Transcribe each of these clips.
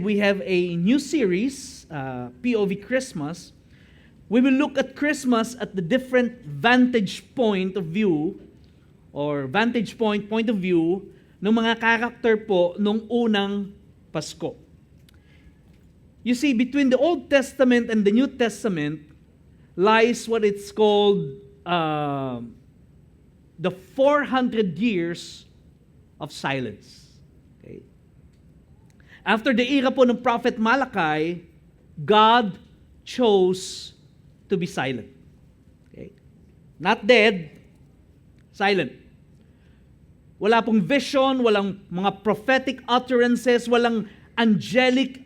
We have a new series, POV Christmas. We will look at Christmas at the different vantage point of view point of view ng mga character po nung unang Pasko. You see, between the Old Testament and the New Testament lies what it's called the 400 years of silence. Okay? After the era po ng Prophet Malachi, God chose to be silent. Okay? Not dead, silent. Wala pong vision, walang mga prophetic utterances, walang angelic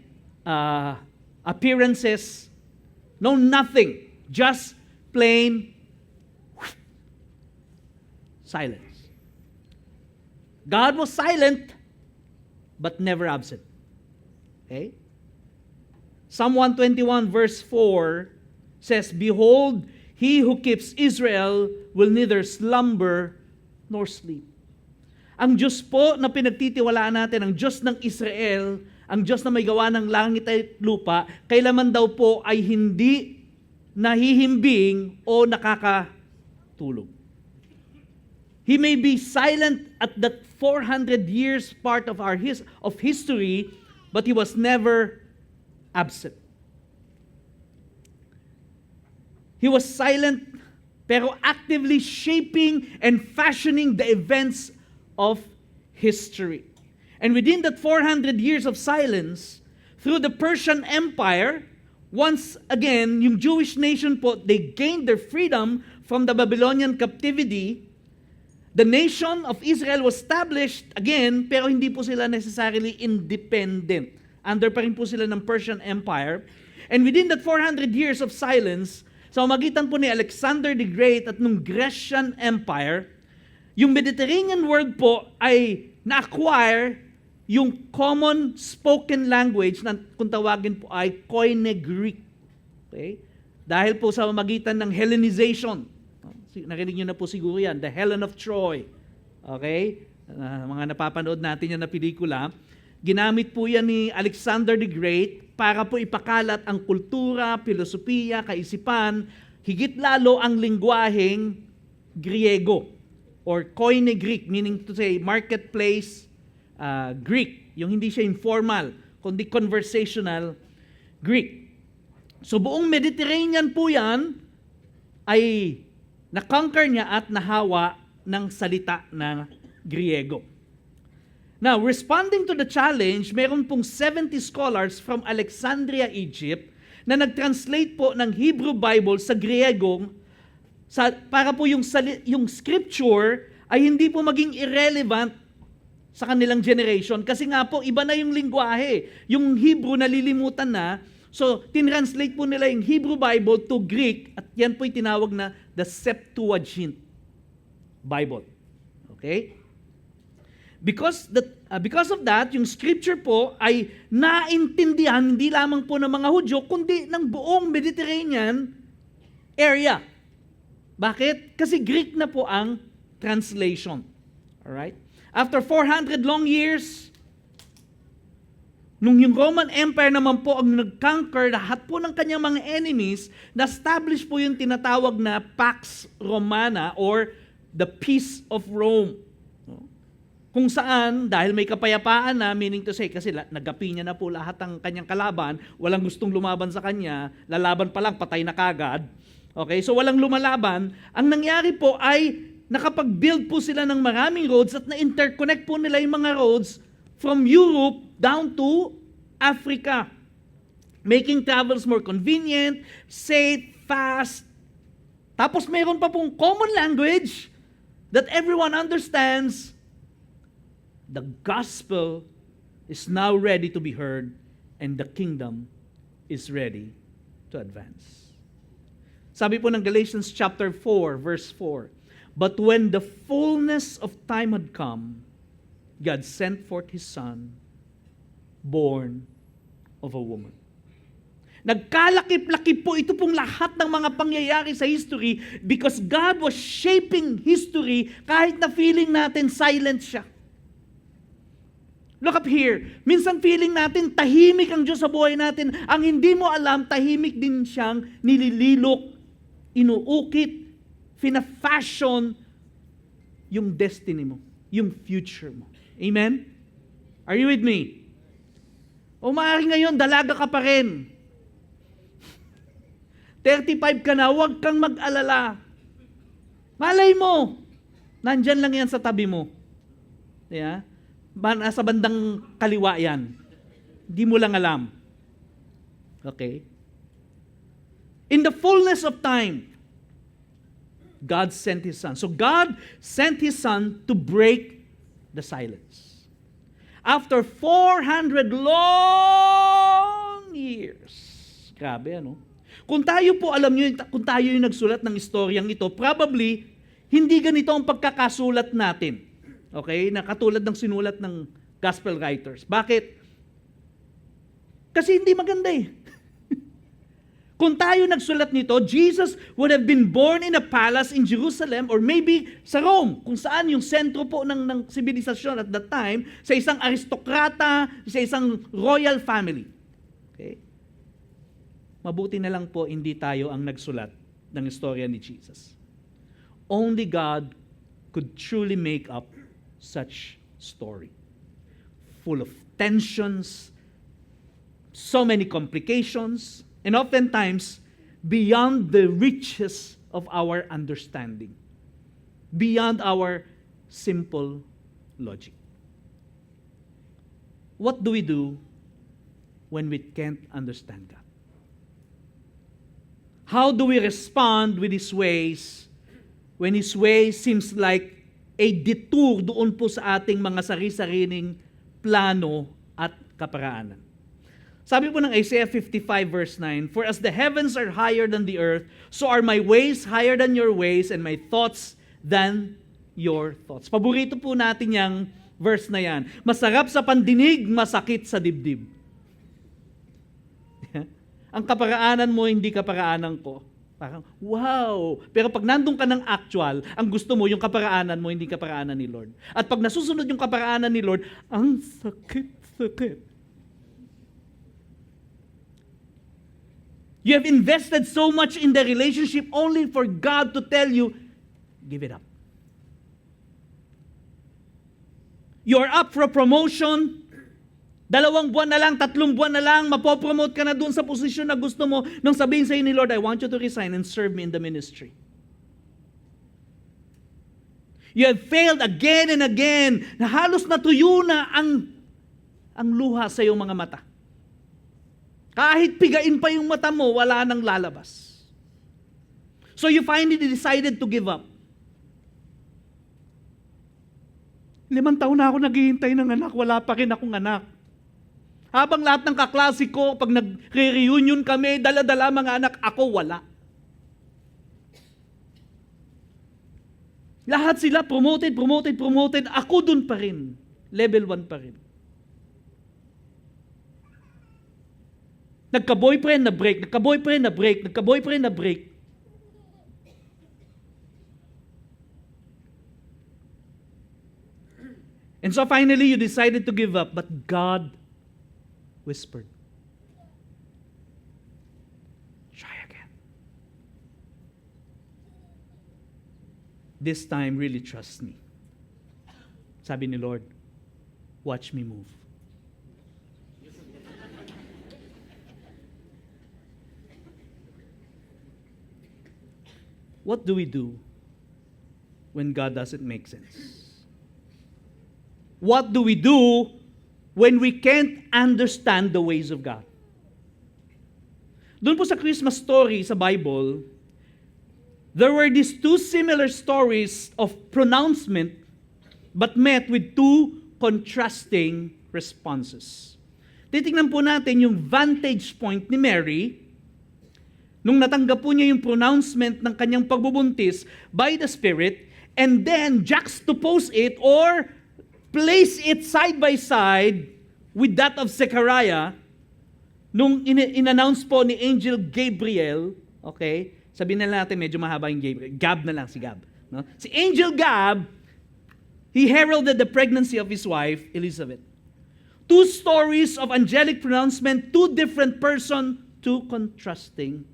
appearances. No, nothing. Just plain silence. God was silent, but never absent. Okay? Psalm 121 verse 4 says, "Behold, he who keeps Israel will neither slumber nor sleep." Ang Diyos po na pinagtitiwalaan natin, ang Diyos ng Israel, ang Diyos na may gawa ng langit at lupa, kailanman daw po ay hindi nahihimbing o nakakatulog. He may be silent at that 400 years part of history, but he was never absent. He was silent, pero actively shaping and fashioning the events of history. And within that 400 years of silence, through the Persian Empire, once again, yung Jewish nation po, they gained their freedom from the Babylonian captivity. The nation of Israel was established again, pero hindi po sila necessarily independent. Under pa rin po sila ng Persian Empire. And within that 400 years of silence, sa magitan po ni Alexander the Great at nung Grecian Empire, yung Mediterranean world po ay na-acquire yung common spoken language na kung tawagin po ay Koine Greek. Okay? Dahil po sa magitan ng Hellenization. Narinig nyo na po siguro yan, The Helen of Troy. Okay? Mga napapanood natin yan na pelikula. Ginamit po yan ni Alexander the Great para po ipakalat ang kultura, filosofiya, kaisipan, higit lalo ang lingwaheng Griego or Koine Greek, meaning to say marketplace Greek. Yung hindi siya informal, kundi conversational Greek. So buong Mediterranean po yan ay na-conquer niya at nahawa ng salita ng Griego. Now, responding to the challenge, meron pong 70 scholars from Alexandria, Egypt, na nag-translate po ng Hebrew Bible sa Griego para po yung scripture ay hindi po maging irrelevant sa kanilang generation. Kasi nga po, iba na yung lingwahe. Yung Hebrew nalilimutan na. So, tinranslate po nila yung Hebrew Bible to Greek at yan po'y tinawag na the Septuagint Bible. Okay? Because of that, yung scripture po ay naintindihan hindi lamang po ng mga Hudyo, kundi ng buong Mediterranean area. Bakit? Kasi Greek na po ang translation. Alright? After 400 long years, nung yung Roman Empire naman po ang nag-conquer lahat po ng kanyang mga enemies, na-establish po yung tinatawag na Pax Romana or the Peace of Rome. Kung saan, dahil may kapayapaan na, meaning to say, kasi nagapi niya na po lahat ng kanyang kalaban, walang gustong lumaban sa kanya, lalaban pa lang, patay na kagad. Okay, so walang lumalaban. Ang nangyari po ay nakapag-build po sila ng maraming roads at na-interconnect po nila yung mga roads from Europe down to Africa, making travels more convenient, safe, fast. Tapos mayroon pa pong common language that everyone understands. The gospel is now ready to be heard and the kingdom is ready to advance. Sabi po ng Galatians chapter 4, verse 4, "But when the fullness of time had come, God sent forth His Son, born of a woman." Nagkalakip-lakip po ito pong lahat ng mga pangyayari sa history because God was shaping history kahit na feeling natin silent siya. Look up here. Minsan feeling natin tahimik ang Diyos sa buhay natin. Ang hindi mo alam, tahimik din siyang nilililok, inuukit, fina-fashion yung destiny mo, yung future mo. Amen? Are you with me? O maaaring ngayon, dalaga ka pa rin. 35 ka na, huwag kang mag-alala. Malay mo, nandyan lang yan sa tabi mo. Yeah? Nasa bandang kaliwa yan. Hindi mo lang alam. Okay? In the fullness of time, God sent His Son. So God sent His Son to break the silence. After 400 long years. Grabe, ano? Kung tayo po, alam nyo, kung tayo yung nagsulat ng istoryang ito, probably, hindi ganito ang pagkakasulat natin. Okay? Na katulad ng sinulat ng gospel writers. Bakit? Kasi hindi maganda eh. Kung tayo nagsulat nito, Jesus would have been born in a palace in Jerusalem or maybe sa Rome, kung saan yung sentro po ng sibilisasyon at that time, sa isang aristokrata, sa isang royal family. Okay? Mabuti na lang po hindi tayo ang nagsulat ng istorya ni Jesus. Only God could truly make up such story. Full of tensions, so many complications, and oftentimes beyond the reaches of our understanding, beyond our simple logic. What do we do when we can't understand God? How do we respond with His ways when His way seems like a detour doon po sa ating mga sari-sariling plano at kaparaanan? Sabi po ng Isaiah 55 verse 9, "For as the heavens are higher than the earth, so are my ways higher than your ways, and my thoughts than your thoughts." Paborito po natin yung verse na yan. Masarap sa pandinig, masakit sa dibdib. Ang kaparaanan mo, hindi kaparaanan ko. Parang, wow! Pero pag nandun ka ng actual, ang gusto mo, yung kaparaanan mo, hindi kaparaanan ni Lord. At pag nasusunod yung kaparaanan ni Lord, ang sakit-sakit. You have invested so much in the relationship only for God to tell you, give it up. You're up for a promotion, 2 buwan na lang, 3 buwan na lang, mapopromote ka na dun sa posisyon na gusto mo nung sabihin sa'yo ni Lord, I want you to resign and serve me in the ministry. You have failed again and again, na halos natuyo na ang luha sa iyong mga mata. Kahit pigain pa yung mata mo, wala nang lalabas. So you finally decided to give up. 5 taon na ako naghihintay ng anak, wala pa rin akong anak. Habang lahat ng kaklase ko, pag nagre-reunion kami, dala-dala mga anak, ako wala. Lahat sila promoted, ako dun pa rin. Level 1 pa rin. Nagka-boyfriend na break. And so finally, you decided to give up, but God whispered, try again. This time, really trust me. Sabi ni Lord, watch me move. What do we do when God doesn't make sense? What do we do when we can't understand the ways of God? Doon po sa Christmas story sa Bible, there were these 2 similar stories of pronouncement but met with 2 contrasting responses. Titingnan po natin yung vantage point ni Mary nung natanggap po niya yung pronouncement ng kanyang pagbubuntis by the Spirit, and then juxtapose it or place it side by side with that of Zechariah nung in-announce po ni Angel Gabriel. Okay? Sabihin na natin medyo mahaba yung Gabriel. Gab na lang si Gab. No? Si Angel Gab, he heralded the pregnancy of his wife, Elizabeth. Two stories of angelic pronouncement, two different person, two contrasting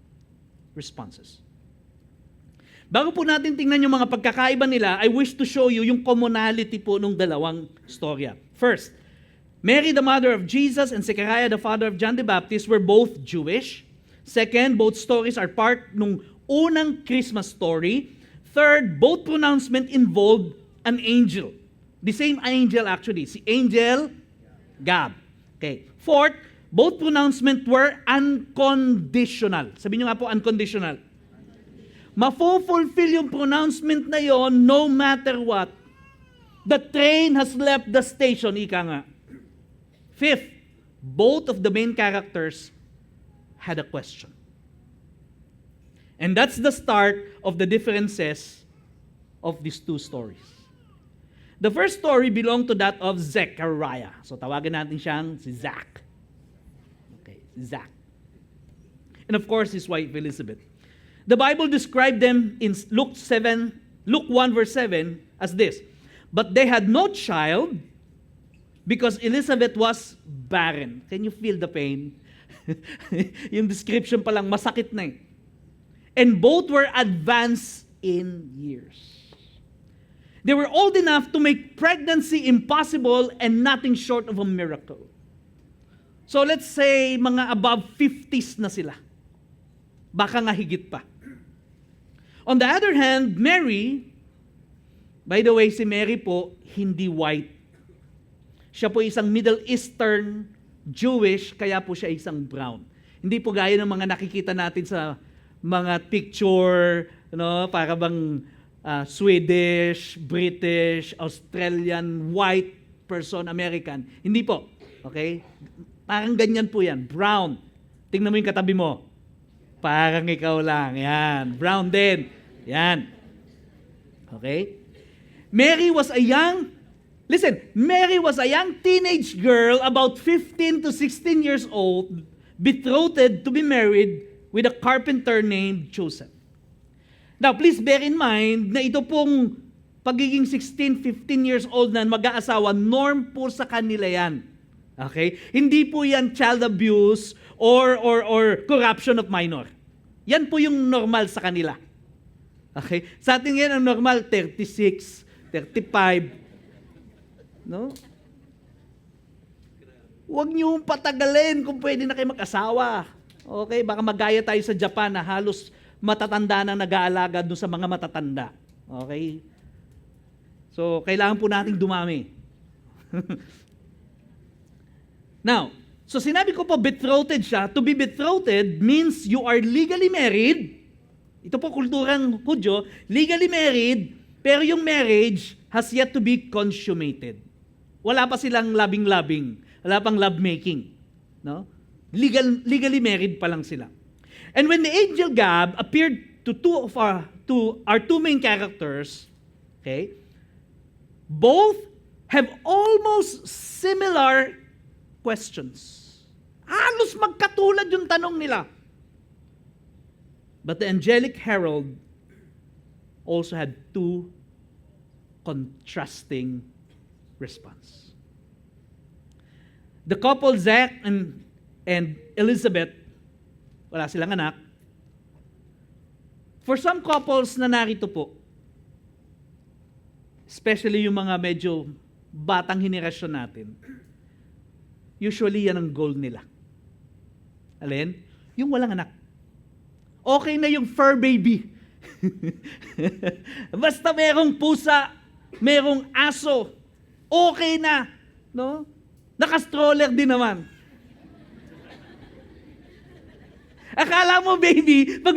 responses. Bago po natin tingnan yung mga pagkakaiba nila, I wish to show you yung commonality po ng dalawang storya. First, Mary, the mother of Jesus, and Zechariah, the father of John the Baptist, were both Jewish. Second, both stories are part ng unang Christmas story. Third, both pronouncement involved an angel. The same angel actually, si Angel Gab. Okay. Fourth, both pronouncement were unconditional. Sabihin nyo nga po, unconditional. Mafulfill yung pronouncement na yon no matter what. The train has left the station, ika nga. Fifth, both of the main characters had a question. And that's the start of the differences of these two stories. The first story belonged to that of Zechariah. So tawagan natin siyang si Zach. Okay, si Zach. And of course, his wife Elizabeth. The Bible described them in Luke 1 verse 7 as this. But they had no child because Elizabeth was barren. Can you feel the pain? Yung description pa lang, masakit na eh. And both were advanced in years. They were old enough to make pregnancy impossible and nothing short of a miracle. So let's say mga above 50s na sila. Baka nga higit pa. On the other hand, Mary, by the way, si Mary po, hindi white. Siya po isang Middle Eastern Jewish, kaya po siya isang brown. Hindi po gaya ng mga nakikita natin sa mga picture, para bang Swedish, British, Australian, white person, American. Hindi po. Okay? Parang ganyan po yan. Brown. Tingnan mo yung katabi mo. Parang ikaw lang. Yan. Brown din. Yan. Okay? Mary was a young teenage girl about 15 to 16 years old, betrothed to be married with a carpenter named Joseph. Now, please bear in mind na ito pong pagiging 16, 15 years old na mag-aasawa, norm po sa kanila yan. Okay? Hindi po yan child abuse or corruption of minor. Yan po yung normal sa kanila. Okay? Sa atin yan, ang normal, 36, 35. No? Huwag niyong patagalin kung pwede na kayo mag-asawa. Okay? Baka magaya tayo sa Japan na halos matatanda na nag-aalaga doon sa mga matatanda. Okay? So, kailangan po nating dumami. Now, so sinabi ko po, betrothed siya. To be betrothed means you are legally married. Ito po kulturang Hudyo, legally married, pero yung marriage has yet to be consummated. Wala pa silang labing-labing. Wala pang lovemaking. No? Legally married pa lang sila. And when the angel Gab appeared to our two main characters, okay, both have almost similar questions. Halos magkatulad yung tanong nila. But the angelic herald also had two contrasting response. The couple Zach and Elizabeth, wala silang anak. For some couples na narito po, especially yung mga medyo batang henerasyon natin, usually yan ang goal nila. Alin? Yung walang anak. Okay na yung fur baby. Basta merong pusa, merong aso, okay na. No? Naka-stroller din naman. Akala mo, baby, pag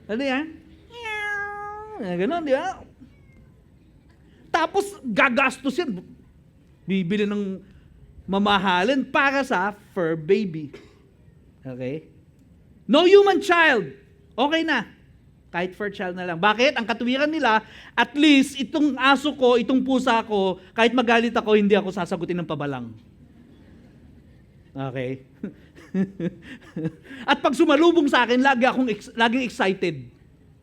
ano yan? Ganon, di ba? Tapos, gagastos yan. Bibili ng mamahalin para sa fur baby. Okay? No human child. Okay na. Kahit fur child na lang. Bakit? Ang katuwiran nila, at least, itong aso ko, itong pusa ko, kahit magalit ako, hindi ako sasagutin ng pabalang. Okay? At pag sumalubong sa akin, laging excited.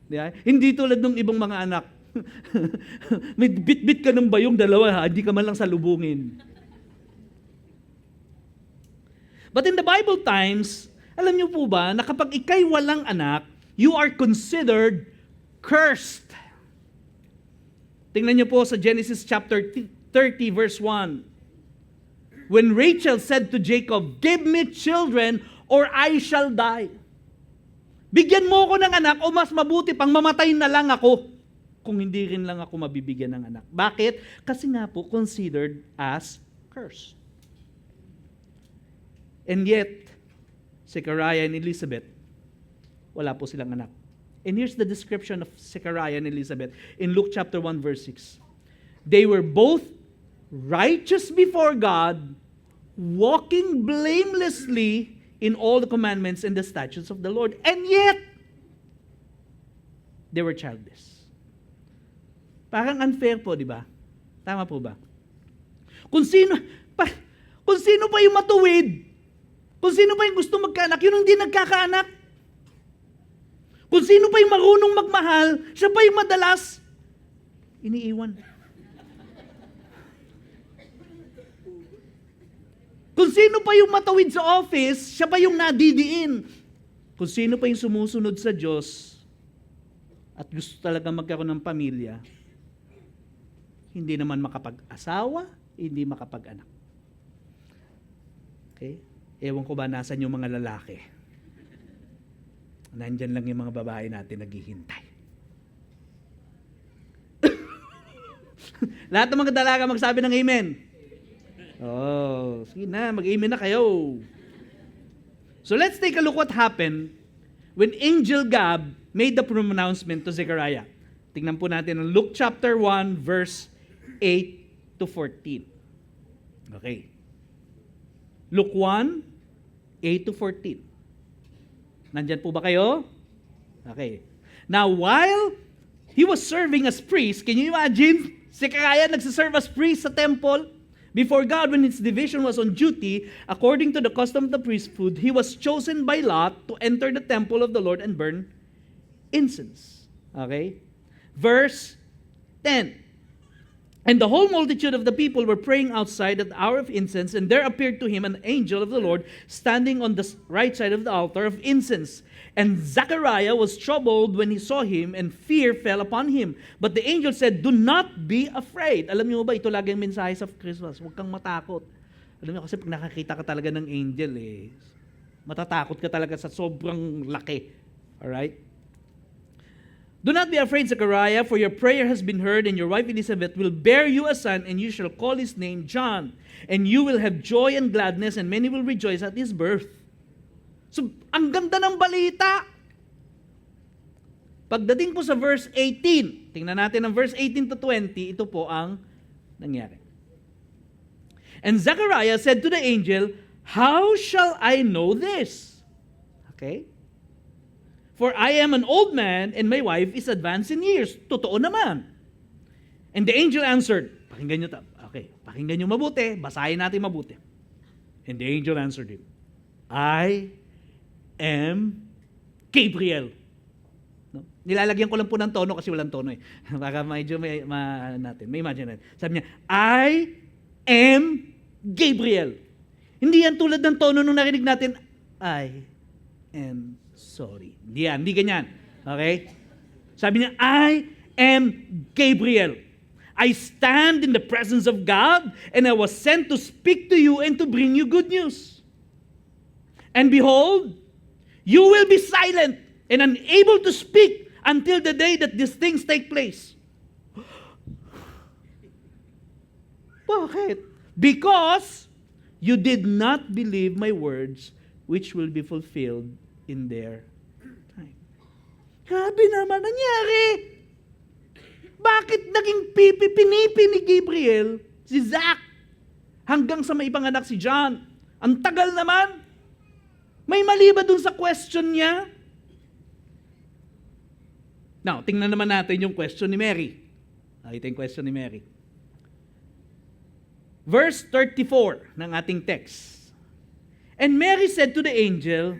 Diba? Hindi tulad ng ibang mga anak. May bit-bit ka ng bayong dalawa, ha? Hindi ka man lang salubungin. But in the Bible times, alam niyo po ba, na kapag ikay walang anak, you are considered cursed. Tingnan niyo po sa Genesis chapter 30 verse 1. When Rachel said to Jacob, "Give me children or I shall die." Bigyan mo ako ng anak o mas mabuti pang mamatay na lang ako kung hindi rin lang ako mabibigyan ng anak. Bakit? Kasi nga po considered as cursed. And yet, Zechariah and Elizabeth, wala po silang anak. And here's the description of Zechariah and Elizabeth in Luke chapter 1 verse 6. They were both righteous before God, walking blamelessly in all the commandments and the statutes of the Lord. And yet, they were childless. Parang unfair po, di ba? Tama po ba? Kung sino pa yung matuwid, kung sino pa yung gusto magkaanak, yun ang di nagkakaanak. Kung sino pa yung marunong magmahal, siya pa yung madalas iniiwan. Kung sino pa yung matawid sa office, siya pa yung nadidiin. Kung sino pa yung sumusunod sa Diyos at gusto talaga magkaroon ng pamilya, hindi naman makapag-asawa, hindi makapag-anak. Okay? Ewan ko ba nasan yung mga lalaki. Nandyan lang yung mga babae natin naghihintay. Lahat ng mga dalaga magsabi ng amen. Oh, sige na, mag-amen na kayo. So let's take a look what happened when Angel Gab made the pronouncement to Zechariah. Tingnan po natin ang Luke chapter 1 verse 8 to 14. Okay. Luke 1, 8 to 14. Nandyan po ba kayo? Okay. Now, while he was serving as priest, can you imagine? Zechariah nagsiserve as priest sa temple. Before God, when his division was on duty, according to the custom of the priesthood, he was chosen by Lot to enter the temple of the Lord and burn incense. Okay? Verse 10. And the whole multitude of the people were praying outside at the hour of incense, and there appeared to him an angel of the Lord standing on the right side of the altar of incense. And Zechariah was troubled when he saw him, and fear fell upon him. But the angel said, "Do not be afraid." Alam niyo ba, ito lagi ang mensahe sa Christmas. Huwag kang matakot. Alam niyo kasi pag nakakita ka talaga ng angel, matatakot ka talaga sa sobrang laki. Alright? "Do not be afraid, Zechariah, for your prayer has been heard, and your wife Elizabeth will bear you a son, and you shall call his name John. And you will have joy and gladness, and many will rejoice at his birth." So, ang ganda ng balita. Pagdating po sa verse 18, tingnan natin ang verse 18 to 20, ito po ang nangyari. And Zechariah said to the angel, "How shall I know this?" Okay? "For I am an old man, and my wife is advanced in years." Totoo naman. And the angel answered, pakinggan nyo pakinggan nyo mabuti, basahin natin mabuti. And the angel answered him, "I am Gabriel." No? Nilalagyan ko lang po ng tono kasi walang tono . Baka medyo may imagine natin. Sabi niya, "I am Gabriel." Hindi yan tulad ng tono nung narinig natin, "I am sorry." Hindi ganyan. Okay? Sabi niya, "I am Gabriel. I stand in the presence of God, and I was sent to speak to you and to bring you good news. And behold, you will be silent and unable to speak until the day that these things take place." Bakit? "Because you did not believe my words, which will be fulfilled in their time." Grabe naman, nangyari. Bakit naging pinipi ni Gabriel si Zach hanggang sa may ipanganak si John? Ang tagal naman. May mali ba dun sa question niya? Now, tingnan naman natin yung question ni Mary. Ito yung question ni Mary. Verse 34 ng ating text. "And Mary said to the angel,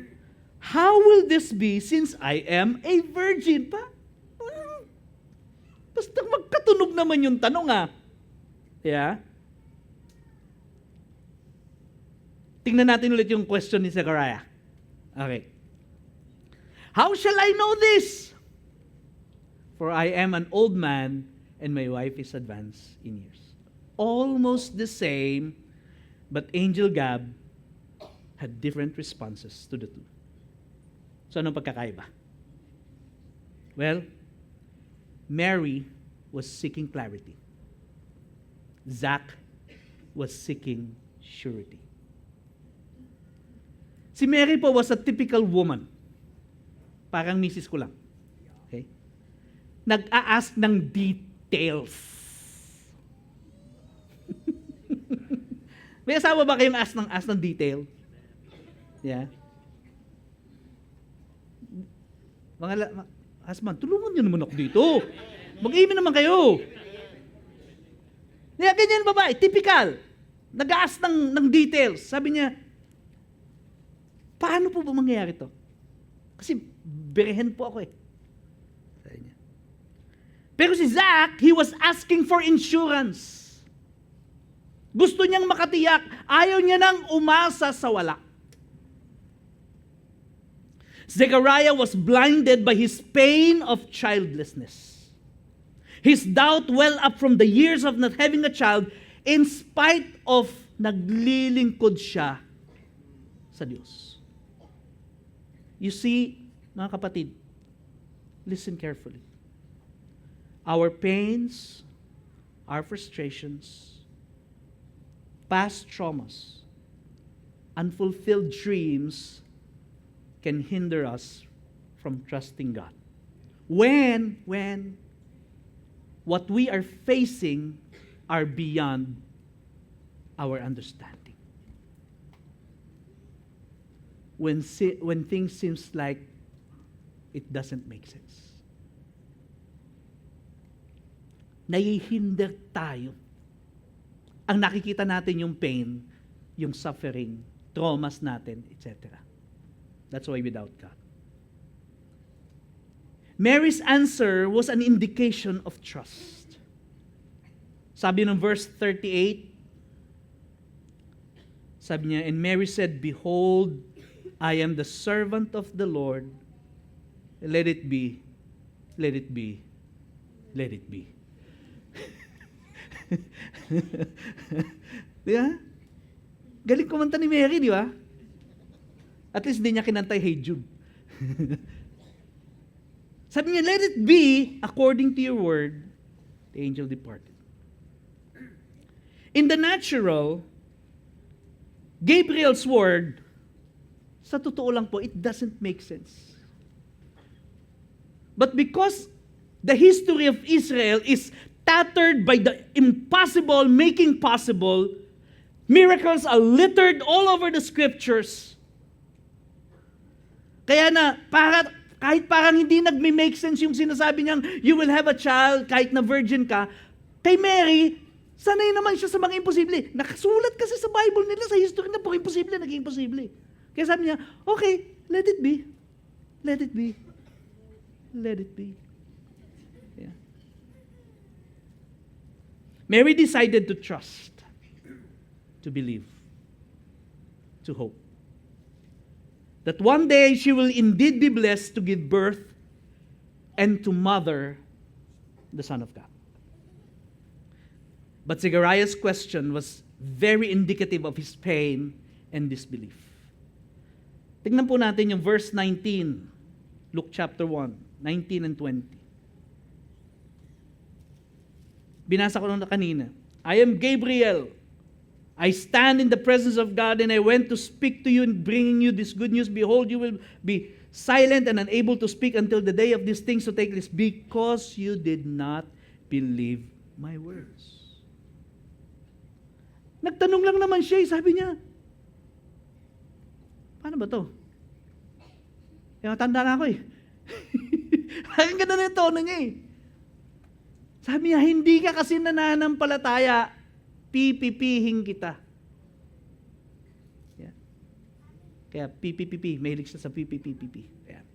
How will this be since I am a virgin?" Basta magkatunog naman yung tanong Yeah? Tingnan natin ulit yung question ni Zechariah. Okay. How shall I know this? For I am an old man and my wife is advanced in years. Almost the same, but Angel Gab had different responses to the two. So anong pagkakaiba? Well, Mary was seeking clarity. Zach was seeking surety. Si Mary po was a typical woman. Parang misis ko lang. Okay? Nag-a-ask ng details. May asawa ba kayong ask ng detail? Yeah? Mga husband, tulungan niyo naman ako dito. Mag-iimin naman kayo. Yeah, ganyan babae, typical. Nag-a-ask ng details. Sabi niya, paano po ba mangyayari to? Kasi berehen po ako Sabi niya. Pero si Zach, he was asking for insurance. Gusto niyang makatiyak. Ayaw niya nang umasa sa wala. Zechariah was blinded by his pain of childlessness. His doubt well up from the years of not having a child in spite of naglilingkod siya sa Diyos. You see, mga kapatid, listen carefully. Our pains, our frustrations, past traumas, unfulfilled dreams can hinder us from trusting God. When what we are facing are beyond our understanding. When things seems like it doesn't make sense. Nahihinder tayo. Ang nakikita natin yung pain, yung suffering, traumas natin, etc. That's why we doubt God. Mary's answer was an indication of trust. Sabi ng verse 38, sabi niya, and Mary said, behold, I am the servant of the Lord. Let it be, let it be, let it be. Di ba? Galing kumanta ni Mary, di ba? At least hindi niya kinantay, Hey Jude. Sabi niya, let it be according to your word. The angel departed. In the natural, Gabriel's word, sa totoo lang po, it doesn't make sense. But because the history of Israel is tattered by the impossible making possible, miracles are littered all over the scriptures. Kaya na, kahit parang hindi nagme-make sense yung sinasabi niyang, you will have a child, kahit na virgin ka, kay Mary, sanay naman siya sa mga imposible. Nakasulat kasi sa Bible nila, sa history na po, imposible, naging imposible. Kaya sabi niya, okay, let it be. Let it be. Let it be. Yeah. Mary decided to trust, to believe, to hope. That one day she will indeed be blessed to give birth and to mother the Son of God. But Zechariah's question was very indicative of his pain and disbelief. Tingnan po natin yung verse 19, Luke chapter 1, 19 and 20. Binasa ko na kanina. I am Gabriel. I stand in the presence of God and I went to speak to you and bringing you this good news. Behold, you will be silent and unable to speak until the day of these things to take place because you did not believe my words. Nagtanong lang naman siya, sabi niya, paano ba to? Kaya matanda na ako Parang ganun yung tono niya Sabi niya, hindi ka kasi nananampalataya, pipipihin kita. Yeah. Kaya pipipipi, mahilig siya sa pipipipi. Yeah.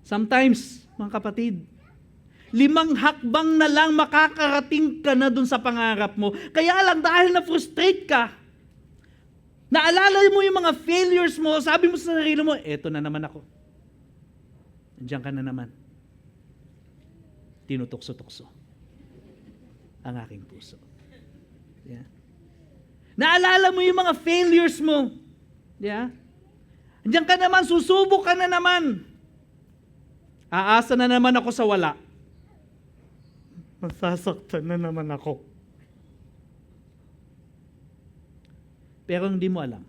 Sometimes, mga kapatid, 5 hakbang na lang makakarating ka na dun sa pangarap mo. Kaya lang dahil na-frustrate ka, naalala mo yung mga failures mo, sabi mo sa sarili mo, eto na naman ako. Nandiyan ka na naman. Tinutukso-tukso ang aking puso. Yeah. Naalala mo yung mga failures mo. Yeah. Nandiyan ka naman, susubok ka na naman. Aasa na naman ako sa wala. Masasaktan na naman ako. Pero hindi mo alam.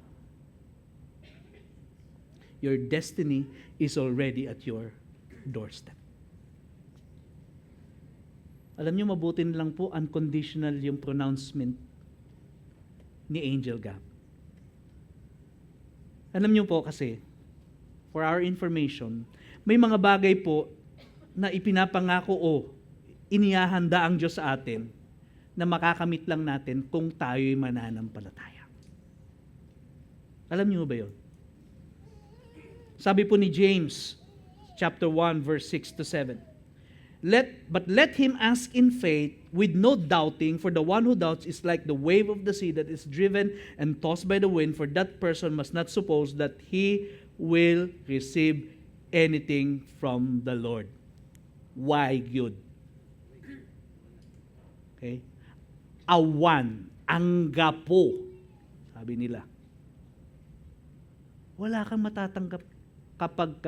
Your destiny is already at your doorstep. Alam niyo, mabuti na lang po, unconditional yung pronouncement ni Angel Gab. Alam niyo po kasi, for our information, may mga bagay po na ipinapangako o inihahanda ang Diyos sa atin na makakamit lang natin kung tayo'y mananampalataya. Alam niyo ba yun? Sabi po ni James, chapter 1, verse 6 to 7. But let him ask in faith with no doubting, for the one who doubts is like the wave of the sea that is driven and tossed by the wind, for that person must not suppose that he will receive anything from the Lord. Why good? Okay? Awan, anggapo, sabi nila. Wala kang matatanggap kapag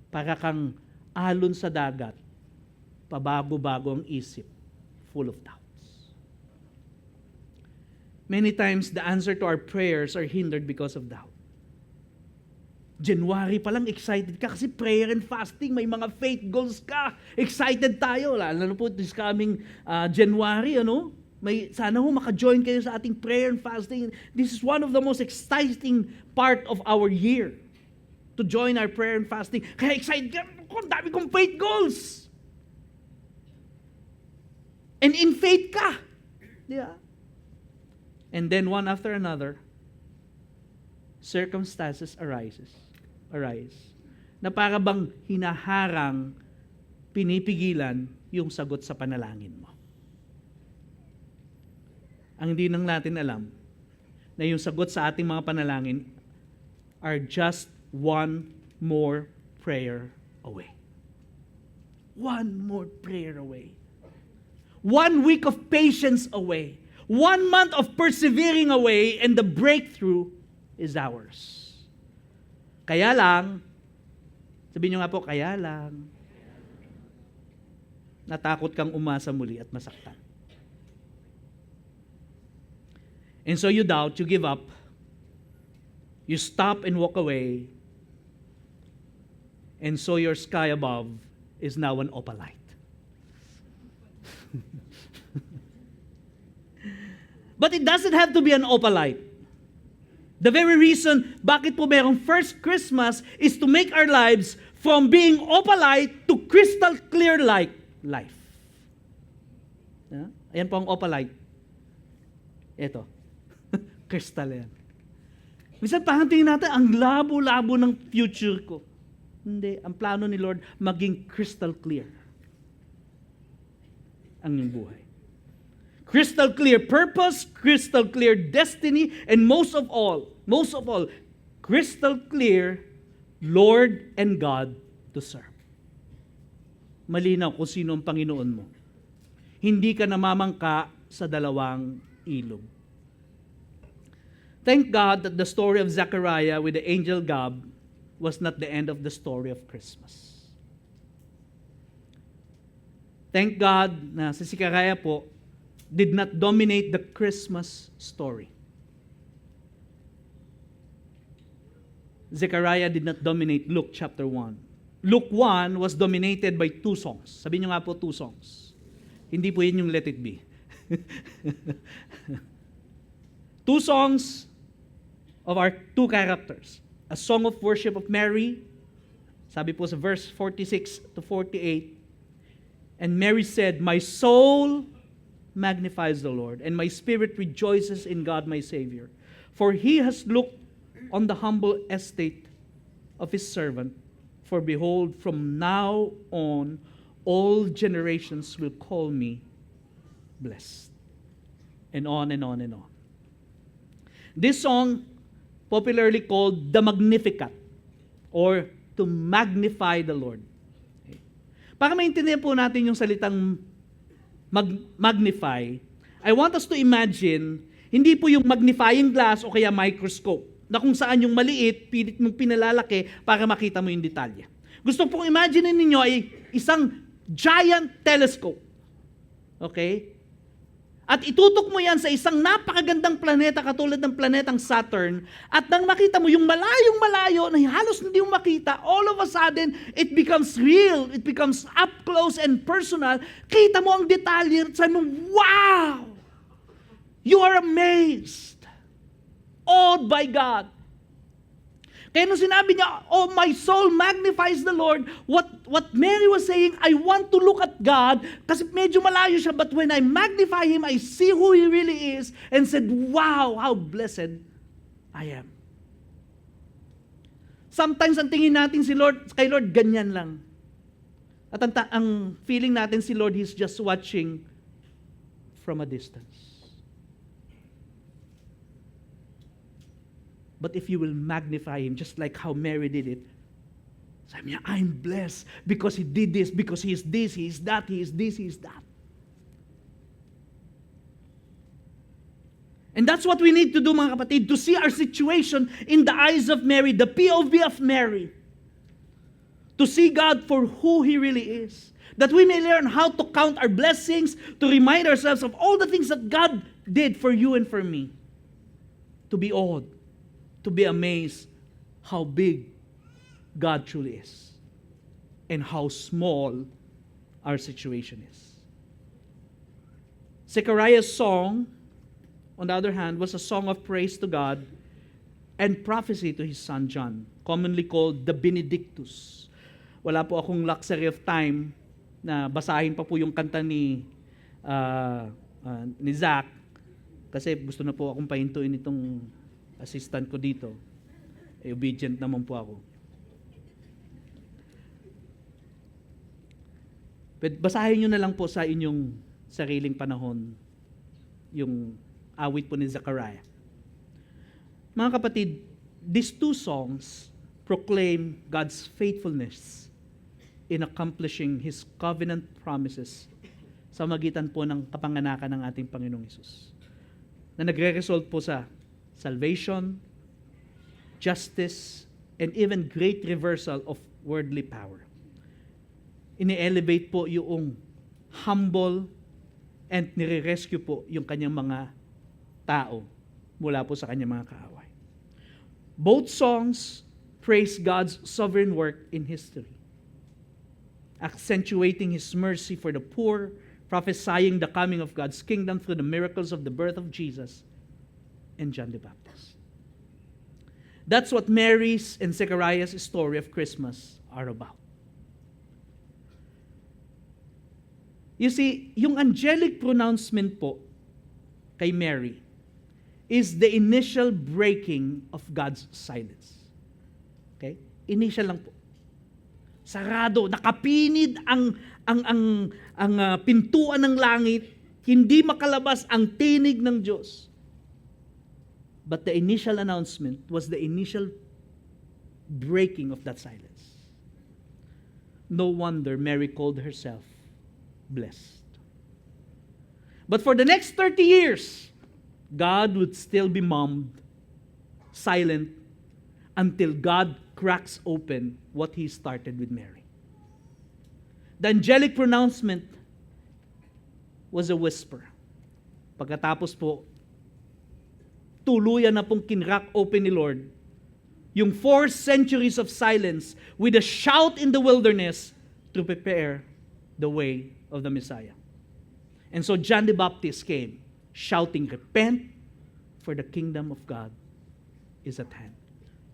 para kang alon sa dagat, pabago-bago ang isip, full of doubts. Many times, the answer to our prayers are hindered because of doubt. January pa lang, excited ka kasi prayer and fasting, may mga faith goals ka. Excited tayo, lalo po this coming January, ano? Sana ho maka-join kayo sa ating prayer and fasting. This is one of the most exciting part of our year, to join our prayer and fasting. Kaya excited ka, ang dami kong faith goals. And in faith ka. Yeah. And then one after another, circumstances arise na para bang hinaharang, pinipigilan yung sagot sa panalangin mo. Ang hindi nang natin alam na yung sagot sa ating mga panalangin are just one more prayer away. One more prayer away. 1 week of patience away. 1 month of persevering away, and the breakthrough is ours. Kaya lang, sabihin nyo nga po, kaya lang, natakot kang umasa muli at masaktan. And so you doubt, you give up, you stop and walk away, and so your sky above is now an opalite. But it doesn't have to be an opalite. The very reason bakit po merong first Christmas is to make our lives from being opalite to crystal clear like life. Ayan po ang opalite. Ito. Crystal yan. Minsan parang tingin natin, ang labo-labo ng future ko. Hindi. Ang plano ni Lord, maging crystal clear ang iyong buhay. Crystal clear purpose, crystal clear destiny, and most of all, crystal clear Lord and God to serve. Malinaw kung sino ang Panginoon mo. Hindi ka namamangka sa dalawang ilog. Thank God that the story of Zechariah with the angel Gab was not the end of the story of Christmas. Thank God na si Zechariah po did not dominate the Christmas story. Zechariah did not dominate Luke chapter 1. Luke 1 was dominated by 2 songs. Sabihin nyo nga po 2 songs. Hindi po yun yung Let It Be. 2 songs of our 2 characters. A song of worship of Mary, sabi po sa verse 46 to 48, and Mary said, "My soul magnifies the Lord, and my spirit rejoices in God my Savior. For He has looked on the humble estate of His servant. For behold, from now on, all generations will call me blessed. And on and on and on. This song, popularly called the Magnificat, or to magnify the Lord. Okay. Para maintindihan po natin yung salitang magnify, I want us to imagine, hindi po yung magnifying glass o kaya microscope, na kung saan yung maliit, pilit mong pinalalaki para makita mo yung detalye. Gusto pong imagine ninyo ay isang giant telescope. Okay? At itutok mo yan sa isang napakagandang planeta katulad ng planetang Saturn, at nang makita mo yung malayong malayo na halos hindi mo makita, all of a sudden, it becomes real, it becomes up close and personal. Kita mo ang detalye at sabi mo, wow! You are amazed, awed by God. Kaya nung sinabi niya, oh, my soul magnifies the Lord, what Mary was saying, I want to look at God, kasi medyo malayo siya, but when I magnify Him, I see who He really is, and said, wow, how blessed I am. Sometimes ang tingin natin kay Lord, ganyan lang. At ang feeling natin si Lord, He's just watching from a distance. But if you will magnify Him, just like how Mary did it, sabi niya, I'm blessed because He did this, because He is this, He is that, He is this, He is that. And that's what we need to do, mga kapatid, to see our situation in the eyes of Mary, the POV of Mary. To see God for who He really is. That we may learn how to count our blessings, to remind ourselves of all the things that God did for you and for me. To be awed, to be amazed how big God truly is and how small our situation is. Zechariah's song, on the other hand, was a song of praise to God and prophecy to his son John, commonly called the Benedictus. Wala po akong luxury of time na basahin pa po yung kanta ni Zach, kasi gusto na po akong pahintuin itong assistant ko dito. Obedient naman po ako. But basahin nyo na lang po sa inyong sariling panahon yung awit po ni Zechariah. Mga kapatid, these two songs proclaim God's faithfulness in accomplishing His covenant promises sa magitan po ng kapanganakan ng ating Panginoong Hesus, na nagre-result po sa salvation, justice, and even great reversal of worldly power. Ini-elevate po yung humble and nire-rescue po yung kanyang mga tao mula po sa kanyang mga kaaway. Both songs praise God's sovereign work in history, accentuating His mercy for the poor, prophesying the coming of God's kingdom through the miracles of the birth of Jesus and John the Baptist. That's what Mary's and Zechariah's story of Christmas are about. You see, yung angelic pronouncement po kay Mary is the initial breaking of God's silence. Okay? Initial lang po. Sarado, nakapinid ang pintuan ng langit, hindi makalabas ang tinig ng Diyos. But the initial announcement was the initial breaking of that silence. No wonder Mary called herself blessed. But for the next 30 years, God would still be mummed, silent, until God cracks open what He started with Mary. The angelic pronouncement was a whisper. Pagkatapos po, tuluyan na pong kinrack open ni Lord yung 4 centuries of silence with a shout in the wilderness to prepare the way of the Messiah. And so John the Baptist came shouting, repent, for the kingdom of God is at hand.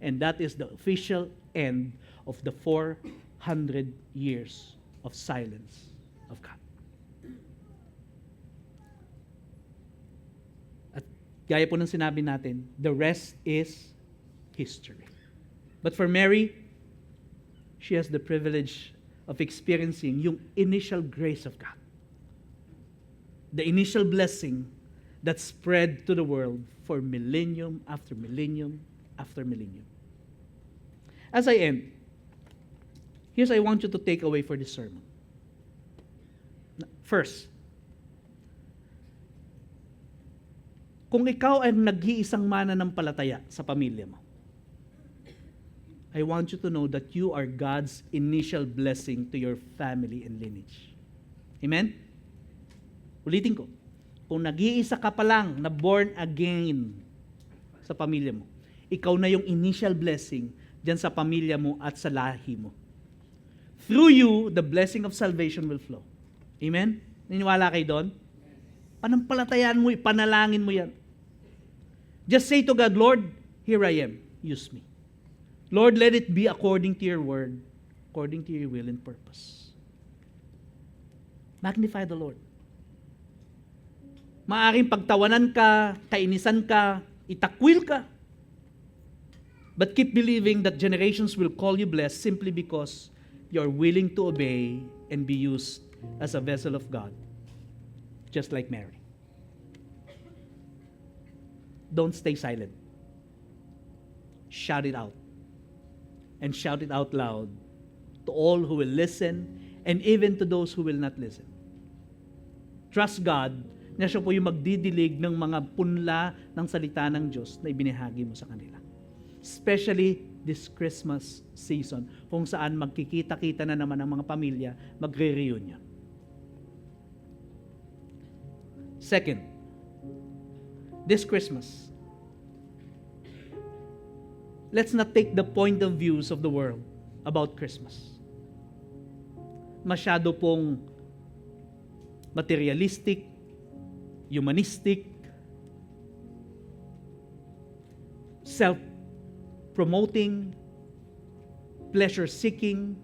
And that is the official end of the 400 years of silence of God. At gaya po ng sinabi natin, the rest is history. But for Mary, she has the privilege of experiencing yung initial grace of God. The initial blessing that spread to the world for millennium after millennium after millennium. As I end, here's I want you to take away for this sermon. First, kung ikaw ay nag-iisang mananampalataya sa pamilya mo, I want you to know that you are God's initial blessing to your family and lineage. Amen? Ulitin ko. Kung nag-iisa ka pa lang na born again sa pamilya mo, ikaw na yung initial blessing dyan sa pamilya mo at sa lahi mo. Through you, the blessing of salvation will flow. Amen? Niniwala kayo doon? Panampalatayaan mo, ipanalangin mo yan. Just say to God, Lord, here I am. Use me. Lord, let it be according to your word, according to your will and purpose. Magnify the Lord. Maaring pagtawanan ka, kainisan ka, itakwil ka. But keep believing that generations will call you blessed simply because you're willing to obey and be used as a vessel of God, just like Mary. Don't stay silent. Shout it out. And shout it out loud to all who will listen and even to those who will not listen. Trust God na siya po yung magdidilig ng mga punla ng salita ng Diyos na ibinahagi mo sa kanila. Especially this Christmas season, kung saan magkikita-kita na naman ang mga pamilya, magre-reunion. Second, this Christmas, let's not take the point of views of the world about Christmas. Masyado pong materialistic, humanistic, self-promoting, pleasure-seeking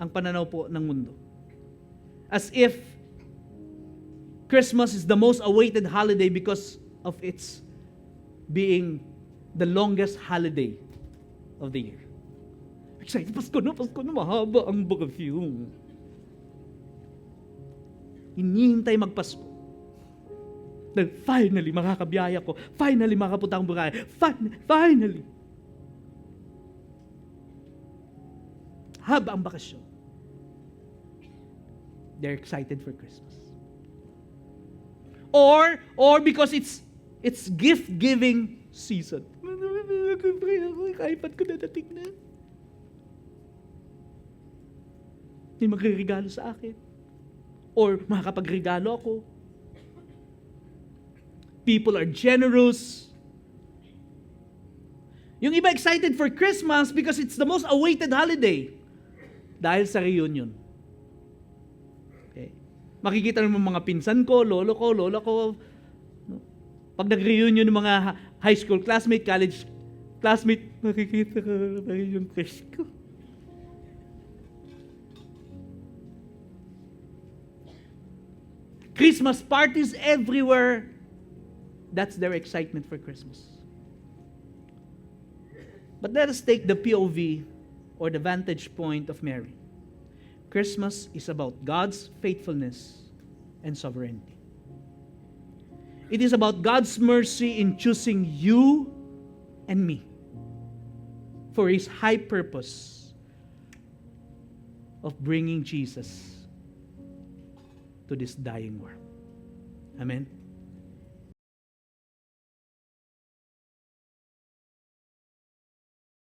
ang pananaw po ng mundo. As if Christmas is the most awaited holiday because of its being the longest holiday of the year. Excited, Pasko na, mahaba ang bakasyon. Hinihintay magpasko. Dahil finally, makakabiyaya ko. Finally, makapunta akong Boracay. Finally. Haba ang bakasyon. They're excited for Christmas. Or because it's gift-giving season. IPad ko na dating na. May magre-regalo sa akin. Or makakapag-regalo ako. People are generous. Yung iba excited for Christmas because it's the most awaited holiday. Dahil sa reunion. Okay. Makikita naman mga pinsan ko, lolo ko, lola ko. Pag nag-reunion ng mga high school classmate, college classmate, makikita ko yung crush ko. Christmas parties everywhere. That's their excitement for Christmas. But let us take the POV or the vantage point of Mary. Christmas is about God's faithfulness and sovereignty. It is about God's mercy in choosing you and me for His high purpose of bringing Jesus to this dying world. Amen.